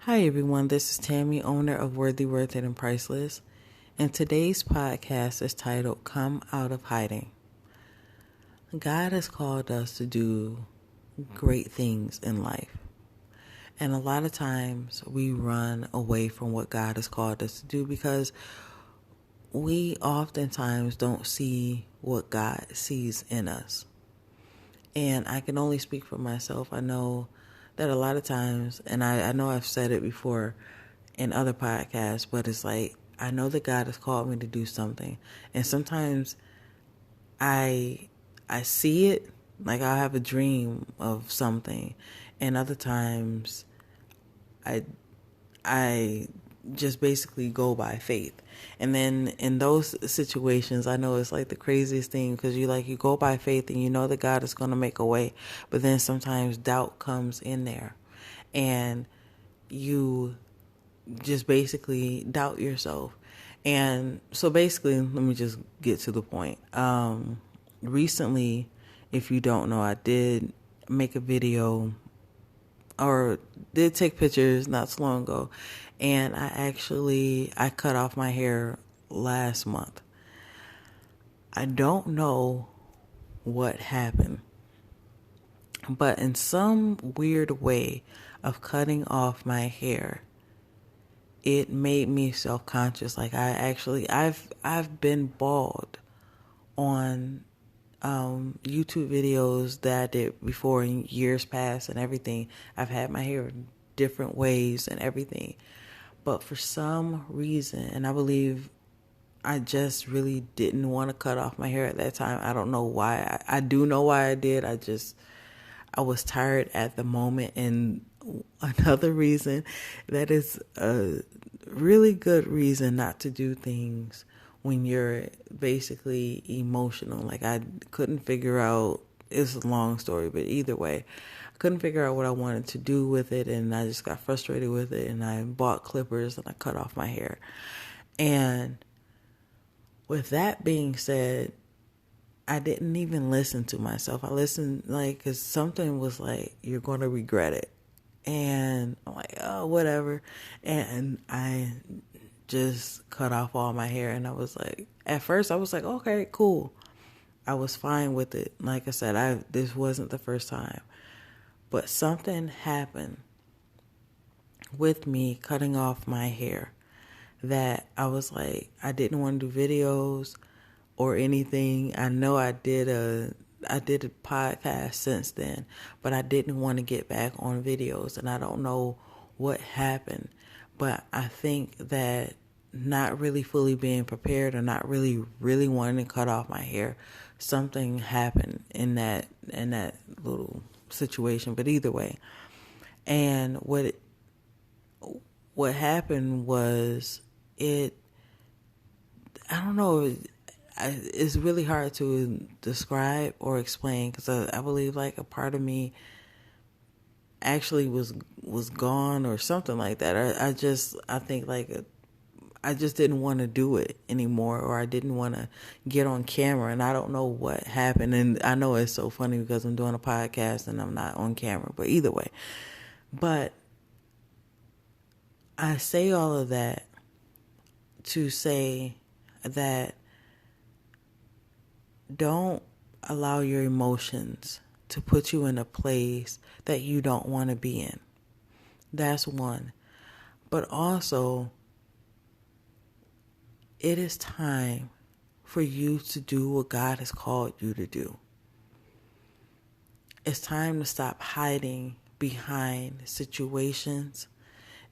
Hi everyone, this is Tammy, owner of Worthyworthitpriceless, and today's podcast is titled Come Out of Hiding. God has called us to do great things in life, and a lot of times we run away from what God has called us to do because we oftentimes don't see what God sees in us. And I can only speak for myself. I know that a lot of times, and I know I've said it before in other podcasts, but it's like, I know that God has called me to do something. And sometimes I see it, like I have a dream of something. And other times I I just basically go by faith. And then in those situations, I know it's like the craziest thing because you go by faith and you know that God is going to make a way. But then sometimes doubt comes in there and you just basically doubt yourself. And so basically, let me just get to the point. Recently, if you don't know, I did make a video or did take pictures not so long ago, and I cut off my hair last month. I don't know what happened, but in some weird way of cutting off my hair, it made me self-conscious. Like I've been bald on YouTube videos that I did before in years past and everything. I've had my hair different ways and everything. But for some reason, and I believe I just really didn't want to cut off my hair at that time. I don't know why. I do know why I did. I was tired at the moment. And another reason, that is a really good reason not to do things when you're basically emotional. Like I couldn't figure out, it's a long story, but either way, I couldn't figure out what I wanted to do with it, and I just got frustrated with it, and I bought clippers and I cut off my hair. And with that being said, I didn't even listen to myself. I listened because something was like, you're going to regret it. And I'm like, oh, whatever. And I just cut off all my hair. And I was like, at first I was like, okay, cool. I was fine with it. Like I said, this wasn't the first time. But something happened with me cutting off my hair that I was like, I didn't want to do videos or anything. I know I did a podcast since then, but I didn't want to get back on videos, and I don't know what happened. But I think that not really fully being prepared or not really wanting to cut off my hair, something happened in that little situation. But either way, and what happened was I don't know. It's really hard to describe or explain because I believe like a part of me actually was gone or something like that. I think like I just didn't want to do it anymore, or I didn't want to get on camera, and I don't know what happened. And I know it's so funny because I'm doing a podcast and I'm not on camera, but either way. But I say all of that to say that don't allow your emotions to put you in a place that you don't want to be in. That's one. But also, it is time for you to do what God has called you to do. It's time to stop hiding behind situations.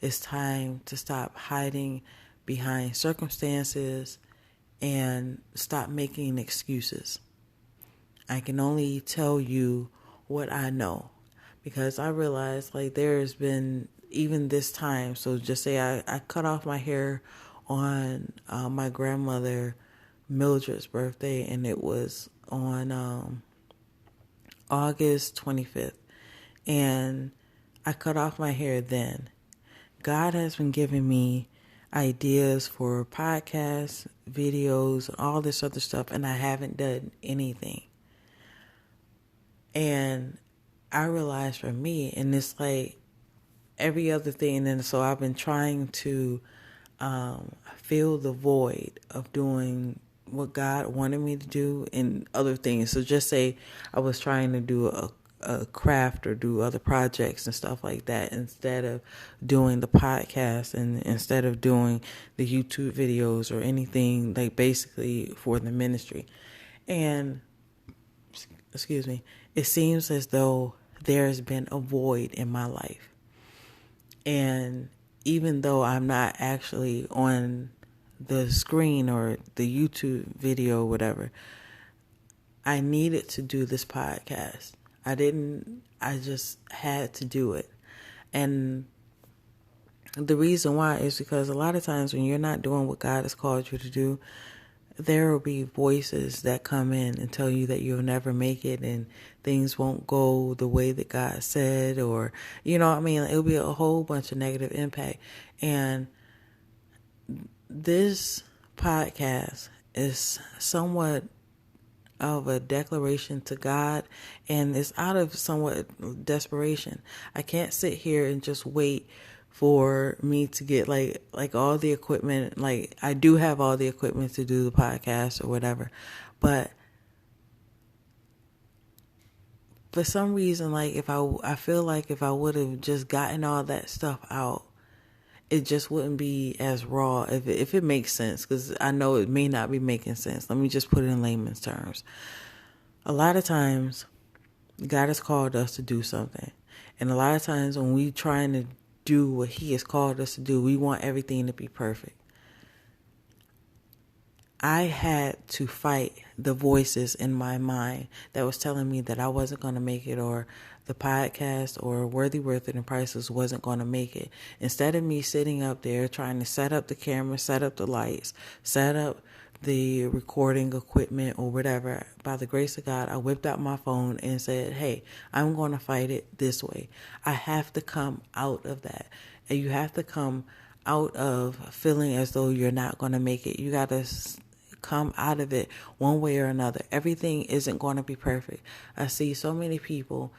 It's time to stop hiding behind circumstances and stop making excuses. I can only tell you what I know because I realized like there's been even this time. So just say I cut off my hair on my grandmother Mildred's birthday, and it was on August 25th. And I cut off my hair then. God has been giving me ideas for podcasts, videos, all this other stuff, and I haven't done anything. And I realized for me, and it's like every other thing. And so I've been trying to fill the void of doing what God wanted me to do and other things. So just say I was trying to do a craft or do other projects and stuff like that instead of doing the podcast and instead of doing the YouTube videos or anything like basically for the ministry. And excuse me, it seems as though there's been a void in my life. And even though I'm not actually on the screen or the YouTube video or whatever, I needed to do this podcast. I just had to do it. And the reason why is because a lot of times when you're not doing what God has called you to do, there will be voices that come in and tell you that you'll never make it and things won't go the way that God said, or, it'll be a whole bunch of negative impact. And this podcast is somewhat of a declaration to God, and it's out of somewhat desperation. I can't sit here and just wait for me to get like all the equipment. Like, I do have all the equipment to do the podcast or whatever, but for some reason, like, I feel like if I would have just gotten all that stuff out, it just wouldn't be as raw, if it makes sense, because I know it may not be making sense. Let me just put it in layman's terms. A lot of times, God has called us to do something. And a lot of times when we trying to do what He has called us to do, we want everything to be perfect. I had to fight the voices in my mind that was telling me that I wasn't going to make it, or the podcast or Worthyworthitpriceless wasn't going to make it. Instead of me sitting up there trying to set up the camera, set up the lights, set up the recording equipment or whatever, by the grace of God, I whipped out my phone and said, hey, I'm going to fight it this way. I have to come out of that. And you have to come out of feeling as though you're not going to make it. You got to come out of it one way or another. Everything isn't going to be perfect. I see so many people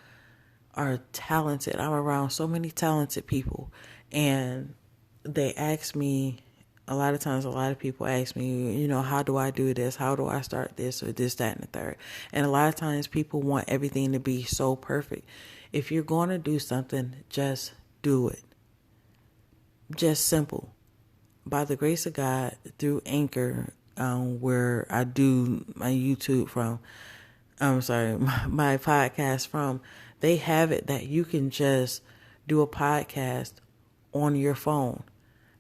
are talented. I'm around so many talented people, and they ask me, a lot of people ask me, how do I do this? How do I start this or this, that, and the third? And a lot of times people want everything to be so perfect. If you're going to do something, just do it. Just simple. By the grace of God, through Anchor, where I do my YouTube from, my podcast from, they have it that you can just do a podcast on your phone.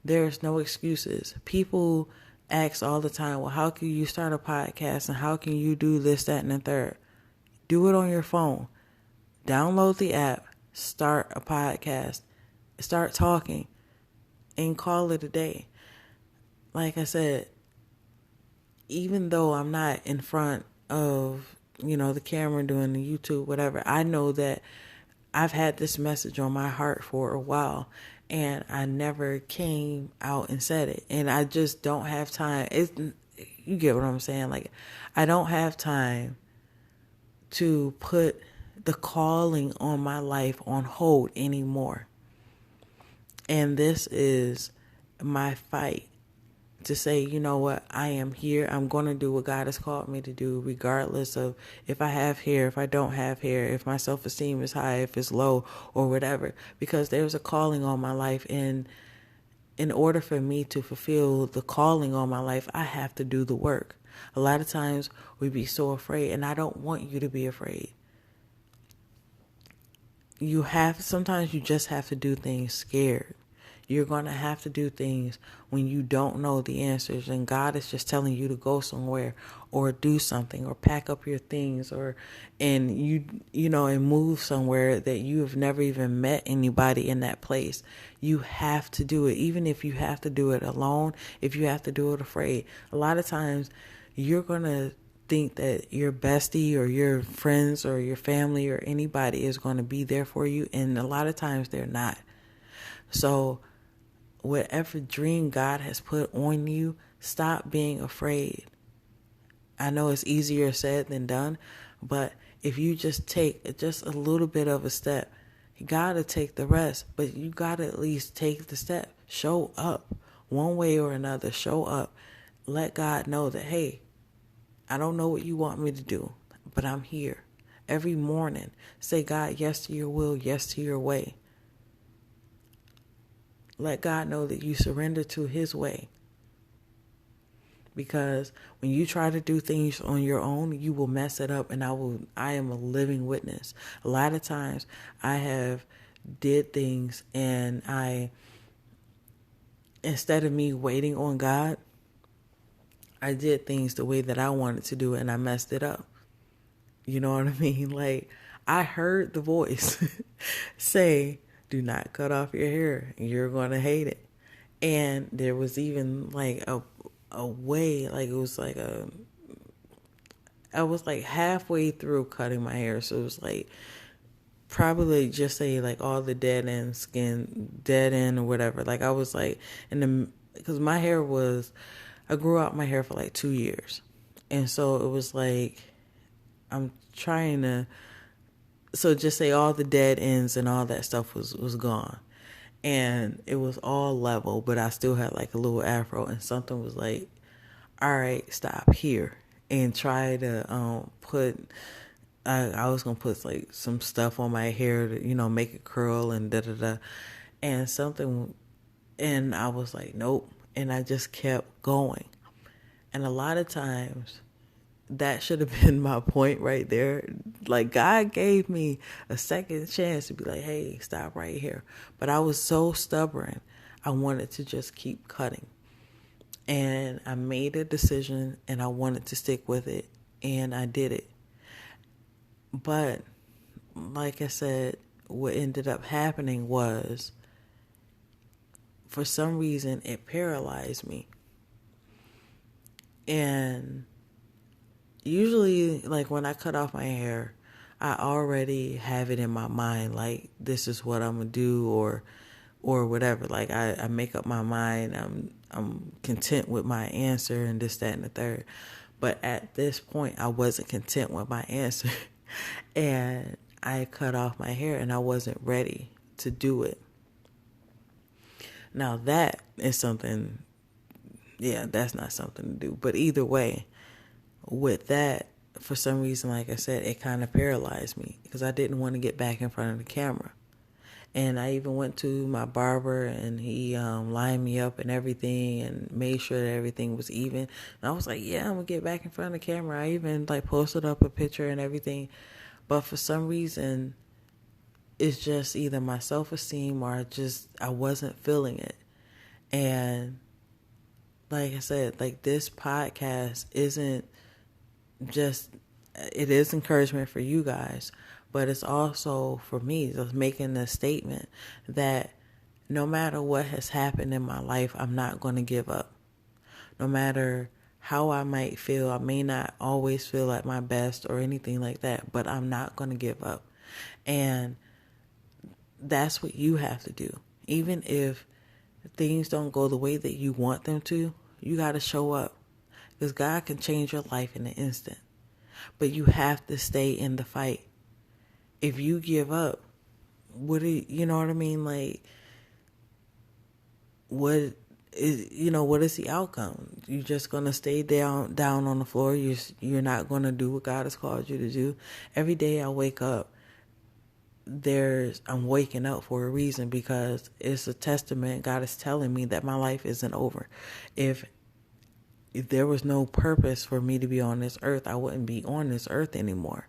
There's no excuses. People ask all the time, well, how can you start a podcast and how can you do this, that, and the third? Do it on your phone. Download the app, start a podcast, start talking, and call it a day. Like I said, even though I'm not in front of, the camera doing the YouTube, whatever, I know that I've had this message on my heart for a while, and I never came out and said it. And I just don't have time. You get what I'm saying? Like, I don't have time to put the calling on my life on hold anymore. And this is my fight to say, you know what, I am here. I'm going to do what God has called me to do, regardless of if I have hair, if I don't have hair, if my self-esteem is high, if it's low, or whatever. Because there's a calling on my life, and in order for me to fulfill the calling on my life, I have to do the work. A lot of times we be so afraid, and I don't want you to be afraid. Sometimes you just have to do things scared. You're going to have to do things when you don't know the answers, and God is just telling you to go somewhere or do something or pack up your things and move somewhere that you have never even met anybody in that place. You have to do it, even if you have to do it alone, if you have to do it afraid. A lot of times you're going to think that your bestie or your friends or your family or anybody is going to be there for you, and a lot of times they're not. So whatever dream God has put on you, stop being afraid. I know it's easier said than done, but if you just take just a little bit of a step, You gotta take the rest, but you gotta at least take the step. Show up one way or another. Show up. Let God know that, hey, I don't know what you want me to do, but I'm here. Every morning, say, God, yes to your will, yes to your way. Let God know that you surrender to his way. Because when you try to do things on your own, you will mess it up. And I am a living witness. A lot of times I have did things and instead of me waiting on God, I did things the way that I wanted to do it and I messed it up. You know what I mean? Like, I heard the voice say, do not cut off your hair. You're going to hate it. And there was even like a way, like it was like I was like halfway through cutting my hair. So it was like probably just say like all the dead end or whatever. Like I was like because my hair I grew out my hair for like 2 years. And so it was like, I'm trying to, so just say all the dead ends and all that stuff was gone. And it was all level, but I still had like a little afro, and something was like, all right, stop here and try to I was going to put like some stuff on my hair to, make it curl and da-da-da. And I was like, nope. And I just kept going. And a lot of times that should have been my point right there. Like God gave me a second chance to be like, hey, stop right here. But I was so stubborn. I wanted to just keep cutting. And I made a decision and I wanted to stick with it. And I did it. But like I said, what ended up happening was, for some reason, it paralyzed me. And usually, like when I cut off my hair, I already have it in my mind, like this is what I'm gonna do, or whatever. Like I make up my mind. I'm content with my answer and this, that, and the third. But at this point, I wasn't content with my answer, and I cut off my hair, and I wasn't ready to do it. Now that is something. Yeah, that's not something to do. But either way, with that, for some reason, like I said, it kind of paralyzed me because I didn't want to get back in front of the camera. And I even went to my barber and he lined me up and everything and made sure that everything was even. And I was like, yeah, I'm going to get back in front of the camera. I even like posted up a picture and everything. But for some reason, it's just either my self-esteem or I wasn't feeling it. And like I said, like this podcast isn't just, it is encouragement for you guys, but it's also for me, just making a statement that no matter what has happened in my life, I'm not going to give up. No matter how I might feel, I may not always feel at my best or anything like that, but I'm not going to give up. And that's what you have to do. Even if things don't go the way that you want them to, you got to show up. Because God can change your life in an instant. But you have to stay in the fight. If you give up, you know what I mean? Like, what is the outcome? You're just going to stay down on the floor. You're not going to do what God has called you to do. Every day I wake up, I'm waking up for a reason, because it's a testament. God is telling me that my life isn't over. If there was no purpose for me to be on this earth, I wouldn't be on this earth anymore.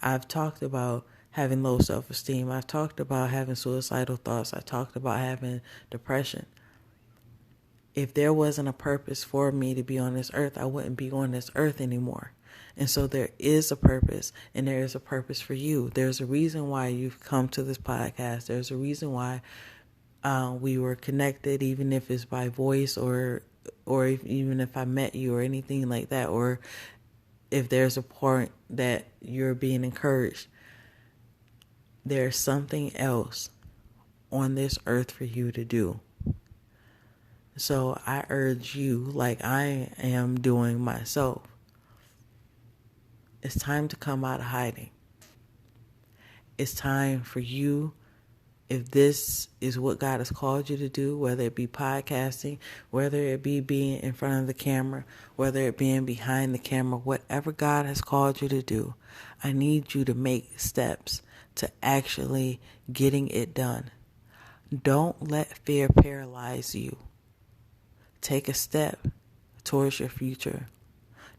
I've talked about having low self-esteem. I've talked about having suicidal thoughts. I talked about having depression. If there wasn't a purpose for me to be on this earth, I wouldn't be on this earth anymore. And so there is a purpose, and there is a purpose for you. There's a reason why you've come to this podcast. There's a reason why we were connected, even if it's by voice or even if I met you or anything like that, or if there's a point that you're being encouraged. There's something else on this earth for you to do. So I urge you, like I am doing myself, it's time to come out of hiding. It's time for you, if this is what God has called you to do, whether it be podcasting, whether it be being in front of the camera, whether it being behind the camera, whatever God has called you to do, I need you to make steps to actually getting it done. Don't let fear paralyze you. Take a step towards your future.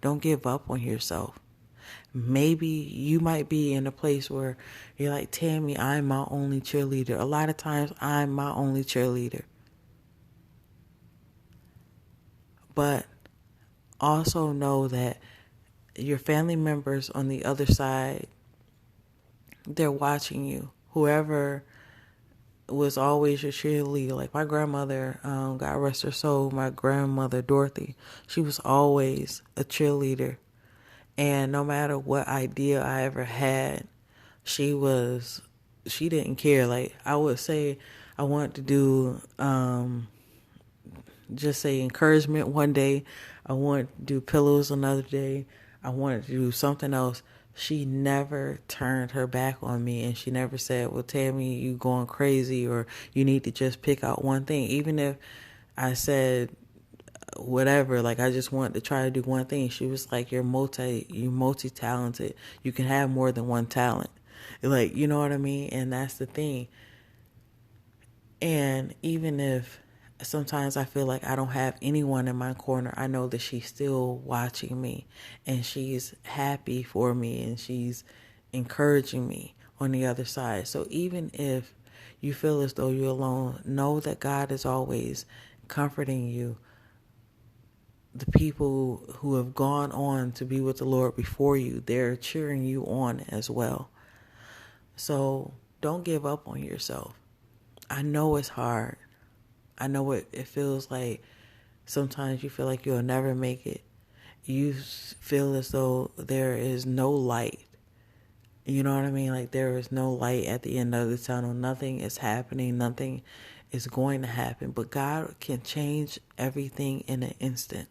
Don't give up on yourself. Maybe you might be in a place where you're like, Tammy, I'm my only cheerleader. A lot of times I'm my only cheerleader. But also know that your family members on the other side, they're watching you. Whoever was always your cheerleader. Like my grandmother, God rest her soul, my grandmother Dorothy, she was always a cheerleader. And no matter what idea I ever had, she didn't care. Like I would say I wanted to do, just say encouragement one day. I wanted to do pillows another day. I wanted to do something else. She never turned her back on me, and she never said, well, Tammy, you going crazy, or you need to just pick out one thing. Even if I said whatever, like I just wanted to try to do one thing, she was like, you're multi-talented. You can have more than one talent. Like, you know what I mean? And that's the thing. And even if sometimes I feel like I don't have anyone in my corner, I know that she's still watching me, and she's happy for me, and she's encouraging me on the other side. So even if you feel as though you're alone, know that God is always comforting you. The people who have gone on to be with the Lord before you, they're cheering you on as well. So don't give up on yourself. I know it's hard. I know it feels like sometimes you feel like you'll never make it. You feel as though there is no light. You know what I mean? Like there is no light at the end of the tunnel. Nothing is happening. Nothing is going to happen. But God can change everything in an instant.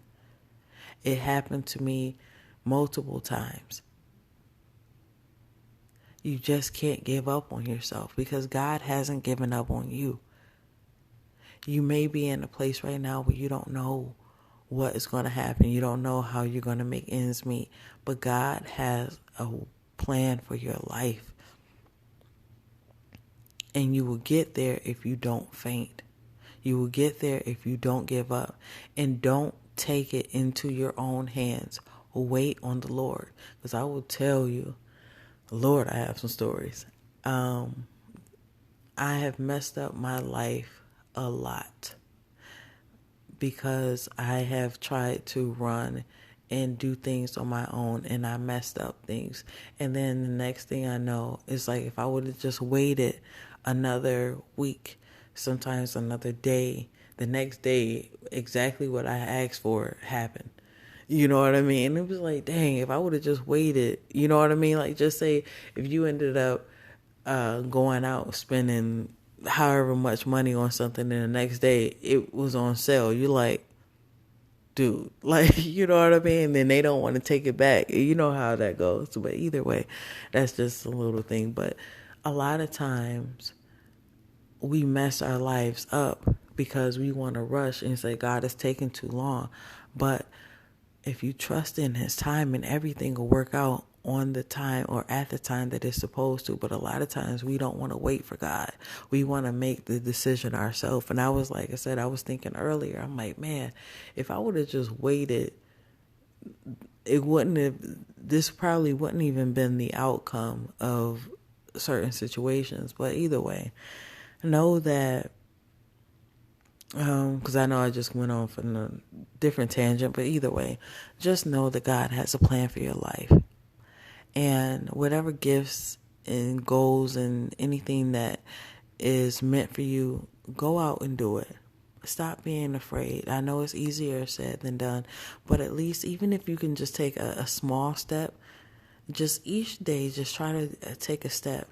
It happened to me multiple times. You just can't give up on yourself because God hasn't given up on you. You may be in a place right now where you don't know what is going to happen. You don't know how you're going to make ends meet. But God has a plan for your life. And you will get there if you don't faint. You will get there if you don't give up. And don't take it into your own hands. Wait on the Lord. Because I will tell you, Lord, I have some stories. I have messed up my life a lot because I have tried to run and do things on my own, and I messed up things. And then the next thing I know, it's like if I would have just waited another week, sometimes another day, the next day, exactly what I asked for happened. You know what I mean? It was like, dang, if I would have just waited, you know what I mean? Like, just say if you ended up going out spending however much money on something, and the next day it was on sale, you're like, dude, like, you know what I mean? Then they don't want to take it back. You know how that goes. But either way, that's just a little thing. But a lot of times we mess our lives up because we want to rush and say, God, it's taking too long. But if you trust in His time, and everything will work out on the time or at the time that it's supposed to. But a lot of times we don't want to wait for God. We want to make the decision ourselves. And I was, like I said, I was thinking earlier, I'm like, man, if I would have just waited, this probably wouldn't even been the outcome of certain situations. But either way, know that, because I know I just went on from a different tangent, but either way, just know that God has a plan for your life. And whatever gifts and goals and anything that is meant for you, go out and do it. Stop being afraid. I know it's easier said than done, but at least even if you can just take a small step, just each day, just try to take a step.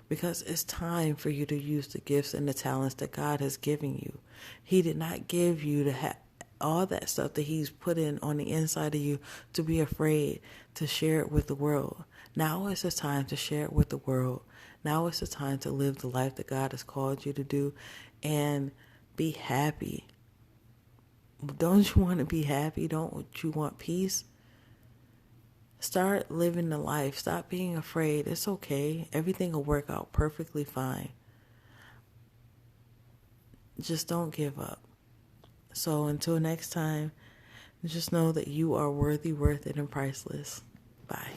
Because it's time for you to use the gifts and the talents that God has given you. He did not give you to all that stuff that He's put in on the inside of you to be afraid to share it with the world. Now is the time to share it with the world. Now is the time to live the life that God has called you to do and be happy. Don't you want to be happy? Don't you want peace? Start living the life. Stop being afraid. It's okay. Everything will work out perfectly fine. Just don't give up. So until next time, just know that you are worthy, worth it, and priceless. Bye.